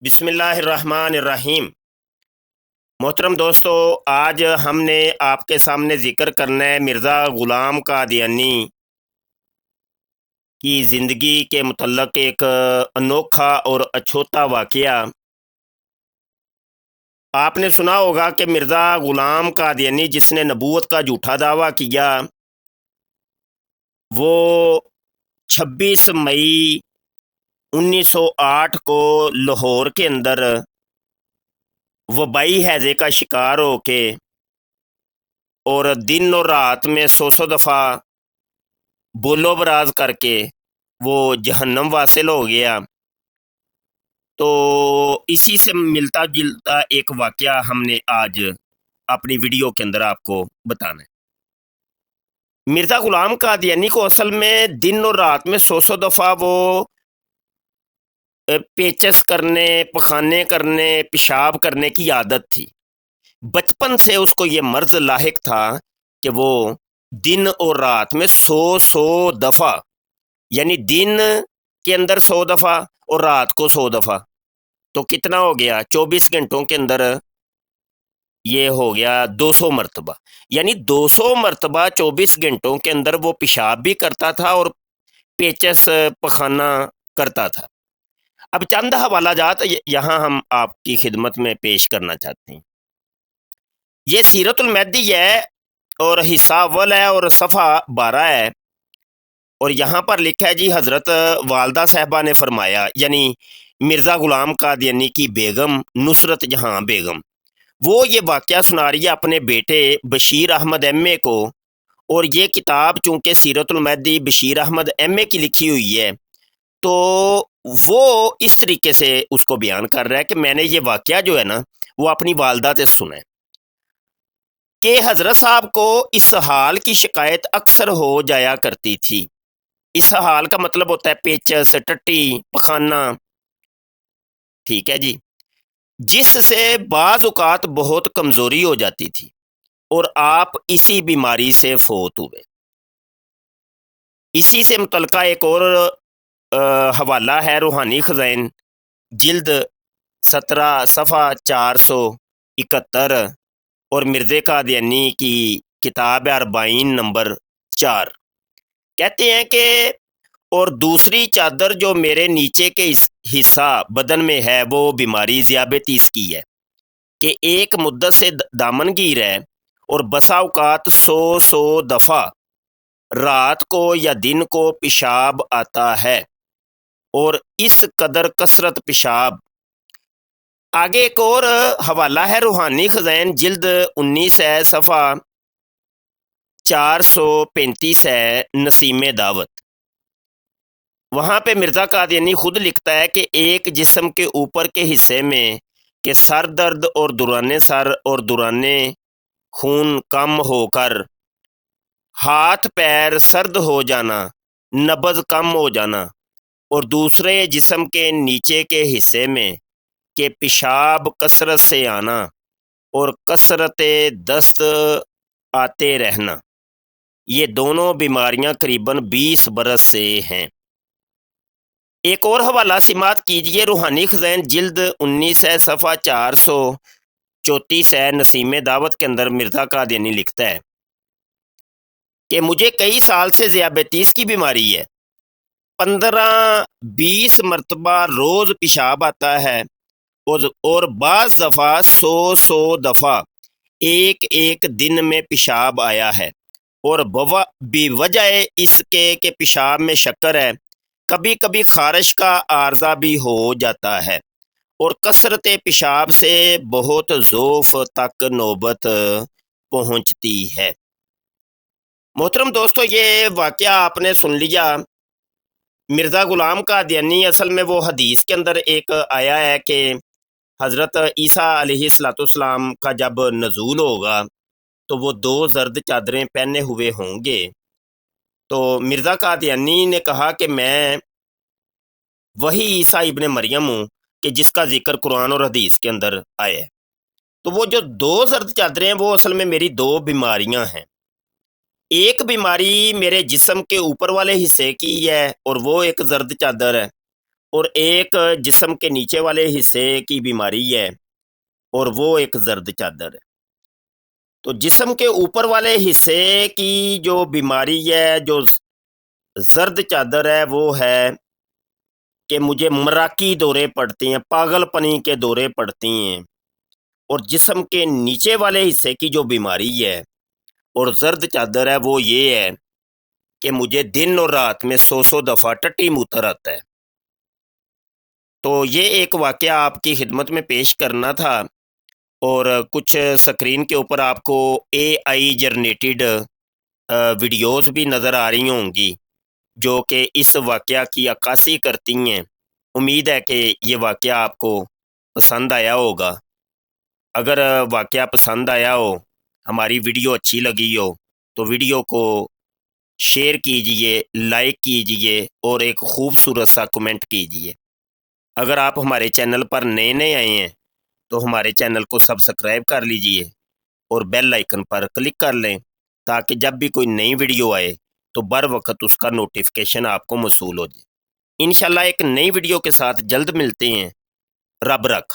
بسم اللہ الرحمن الرحیم۔ محترم دوستو، آج ہم نے آپ کے سامنے ذکر کرنا ہے مرزا غلام قادیانی کی زندگی کے متعلق ایک انوکھا اور اچھوتا واقعہ۔ آپ نے سنا ہوگا کہ مرزا غلام قادیانی جس نے نبوت کا جھوٹا دعویٰ کیا، وہ 26 مئی 1908 کو لاہور کے اندر وبائی ہیضے کا شکار ہو کے اور دن اور رات میں 100 دفعہ بولو براز کر کے وہ جہنم واصل ہو گیا۔ تو اسی سے ملتا جلتا ایک واقعہ ہم نے آج اپنی ویڈیو کے اندر آپ کو بتانا ہے۔ مرزا غلام قادیانی کو اصل میں دن اور رات میں 100 دفعہ وہ پیچس کرنے، پخانے کرنے، پیشاب کرنے کی عادت تھی۔ بچپن سے اس کو یہ مرض لاحق تھا کہ وہ دن اور رات میں 100 دفعہ، یعنی دن کے اندر 100 دفعہ اور رات کو 100 دفعہ، تو کتنا ہو گیا؟ 24 گھنٹوں کے اندر یہ ہو گیا 200 مرتبہ، یعنی 200 مرتبہ 24 گھنٹوں کے اندر وہ پیشاب بھی کرتا تھا اور پیچس پخانہ کرتا تھا۔ اب چند حوالہ جات یہاں ہم آپ کی خدمت میں پیش کرنا چاہتے ہیں۔ یہ سیرت المہدی ہے اور حصہ اول ہے اور صفحہ 12 ہے، اور یہاں پر لکھا ہے جی حضرت والدہ صاحبہ نے فرمایا، یعنی مرزا غلام قادیانی کی بیگم نصرت جہاں بیگم، وہ یہ واقعہ سنا رہی ہے اپنے بیٹے بشیر احمد ایم اے کو، اور یہ کتاب چونکہ سیرت المہدی بشیر احمد ایم اے کی لکھی ہوئی ہے، تو وہ اس طریقے سے اس کو بیان کر رہا ہے کہ میں نے یہ واقعہ جو ہے نا وہ اپنی والدہ سے سنا ہے کہ حضرت صاحب کو اس حال کی شکایت اکثر ہو جایا کرتی تھی۔ اس حال کا مطلب ہوتا ہے پیچس، ٹٹی، پخانہ، ٹھیک ہے جی، جس سے بعض اوقات بہت کمزوری ہو جاتی تھی اور آپ اسی بیماری سے فوت ہوئے۔ اسی سے متعلقہ ایک اور حوالہ ہے روحانی خزائن، جلد 17 صفحہ 471، اور مرزا قادیانی کی کتاب 40 نمبر 4، کہتے ہیں کہ اور دوسری چادر جو میرے نیچے کے حصہ بدن میں ہے وہ بیماری ذیابیطس کی ہے کہ ایک مدت سے دامن گیر ہے اور بسا اوقات 100 دفعہ رات کو یا دن کو پیشاب آتا ہے، اور اس قدر کثرت پیشاب۔ آگے ایک اور حوالہ ہے روحانی خزائن، جلد 19 ہے، صفحہ 435 ہے، نسیم دعوت۔ وہاں پہ مرزا قادیانی خود لکھتا ہے کہ ایک جسم کے اوپر کے حصے میں کہ سر درد اور دوران سر اور دوران خون کم ہو کر ہاتھ پیر سرد ہو جانا، نبض کم ہو جانا، اور دوسرے جسم کے نیچے کے حصے میں کہ پیشاب کثرت سے آنا اور کثرت دست آتے رہنا، یہ دونوں بیماریاں قریباً 20 برس سے ہیں۔ ایک اور حوالہ سماعت کیجئے، روحانی خزائن جلد 19 ہے، صفحہ 434 ہے، نسیم دعوت کے اندر مرزا قادیانی لکھتا ہے کہ مجھے کئی سال سے ذیابیطس کی بیماری ہے، 15-20 مرتبہ روز پیشاب آتا ہے اور بعض دفعہ 100 دفعہ ایک دن میں پیشاب آیا ہے، اور بوجہ اس کے کہ پیشاب میں شکر ہے، کبھی کبھی خارش کا عارضہ بھی ہو جاتا ہے، اور کثرت پیشاب سے بہت ضعف تک نوبت پہنچتی ہے۔ محترم دوستو، یہ واقعہ آپ نے سن لیا۔ مرزا غلام قادیانی اصل میں وہ حدیث کے اندر ایک آیا ہے کہ حضرت عیسیٰ علیہ السلام کا جب نزول ہوگا تو وہ 2 زرد چادریں پہنے ہوئے ہوں گے۔ تو مرزا قادیانی نے کہا کہ میں وہی عیسیٰ ابن مریم ہوں کہ جس کا ذکر قرآن اور حدیث کے اندر آیا ہے۔ تو وہ جو 2 زرد چادریں ہیں وہ اصل میں میری 2 بیماریاں ہیں۔ ایک بیماری میرے جسم کے اوپر والے حصے کی ہے اور وہ ایک زرد چادر ہے، اور ایک جسم کے نیچے والے حصے کی بیماری ہے اور وہ ایک زرد چادر ہے۔ تو جسم کے اوپر والے حصے کی جو بیماری ہے، جو زرد چادر ہے، وہ ہے کہ مجھے مراکی دورے پڑتے ہیں، پاگل پنی کے دورے پڑتے ہیں۔ اور جسم کے نیچے والے حصے کی جو بیماری ہے اور زرد چادر ہے، وہ یہ ہے کہ مجھے دن اور رات میں 100 دفعہ ٹٹی موتر آتا ہے۔ تو یہ ایک واقعہ آپ کی خدمت میں پیش کرنا تھا، اور کچھ سکرین کے اوپر آپ کو اے آئی جنریٹڈ ویڈیوز بھی نظر آ رہی ہوں گی جو کہ اس واقعہ کی عکاسی کرتی ہیں۔ امید ہے کہ یہ واقعہ آپ کو پسند آیا ہوگا۔ اگر واقعہ پسند آیا ہو، ہماری ویڈیو اچھی لگی ہو، تو ویڈیو کو شیئر کیجئے، لائک کیجئے اور ایک خوبصورت سا کمنٹ کیجئے۔ اگر آپ ہمارے چینل پر نئے آئے ہیں تو ہمارے چینل کو سبسکرائب کر لیجئے اور بیل آئیکن پر کلک کر لیں تاکہ جب بھی کوئی نئی ویڈیو آئے تو بر وقت اس کا نوٹیفیکیشن آپ کو موصول ہو جائے۔ انشاءاللہ ایک نئی ویڈیو کے ساتھ جلد ملتے ہیں۔ رب رکھ۔